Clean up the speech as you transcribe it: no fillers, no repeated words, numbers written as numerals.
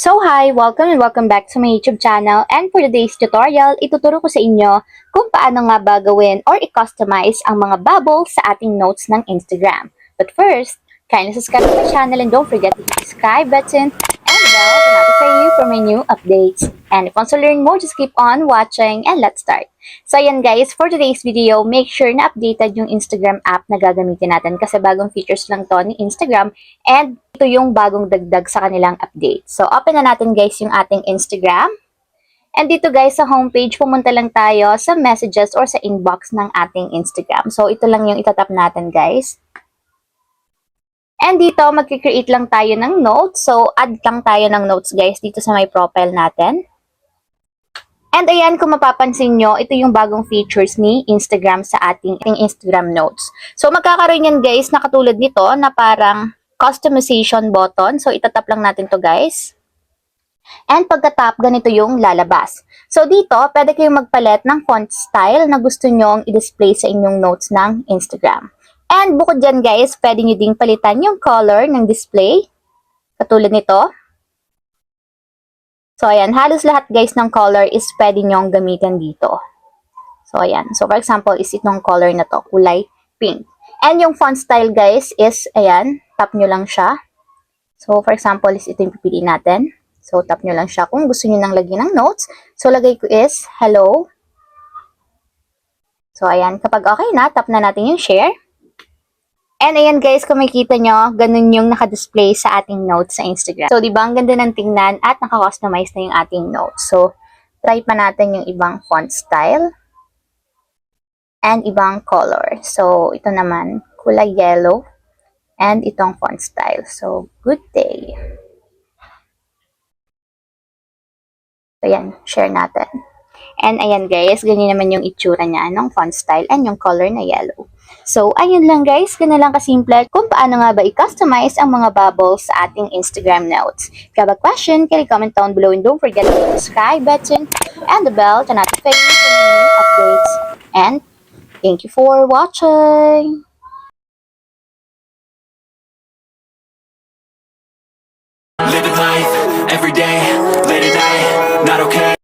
So hi! Welcome and welcome back to my YouTube channel, and for today's tutorial, ituturo ko sa inyo kung paano nga ba gawin or i-customize ang mga bubbles sa ating notes ng Instagram. But first, kindly subscribe to my channel and don't forget to hit the subscribe button and the bell to notify you for my new updates. And if you want to learn more, just keep on watching and let's start. So ayan guys, for today's video, make sure na updated yung Instagram app na gagamitin natin kasi bagong features lang to ni Instagram and ito yung bagong dagdag sa kanilang update. So open na natin guys yung ating Instagram. And dito guys sa homepage, pumunta lang tayo sa messages or sa inbox ng ating Instagram. So ito lang yung itatap natin guys. And dito, magkikreate lang tayo ng notes. So, add lang tayo ng notes guys dito sa may profile natin. And ayan, kung mapapansin nyo, ito yung bagong features ni Instagram sa ating Instagram notes. So, magkakaroon yan guys na katulad nito na parang customization button. So, itatap lang natin to guys. And pagkatap, ganito yung lalabas. So, dito, pwede kayong magpalit ng font style na gusto nyong i-display sa inyong notes ng Instagram. And bukod dyan guys, pwede nyo ding palitan yung color ng display. Katulad nito. So ayan, halos lahat guys ng color is pwede nyong gamitin dito. So ayan, so for example is itong color na to, kulay pink. And yung font style guys is, ayan, tap nyo lang siya. So for example is ito yung pipiliin natin. So tap nyo lang siya kung gusto nyo nang lagyan ng notes. So lagay ko is hello. So ayan, kapag okay na, tap na natin yung share. And ayan guys, kung makikita nyo, ganun yung nakadisplay sa ating notes sa Instagram. So, di ba, ang ganda ng tingnan at naka-customize na yung ating notes. So, try pa natin yung ibang font style and ibang color. So, ito naman, kulay yellow and itong font style. So, good day. So, ayan, share natin. And ayan guys, ganyan naman yung itsura niya ng font style and yung color na yellow. So, ayun lang guys, ganun lang kasimple kung paano nga ba i-customize ang mga bubbles sa ating Instagram notes. If you have a question, can you comment down below and don't forget to hit the subscribe button and the bell to notify you for new updates. And thank you for watching!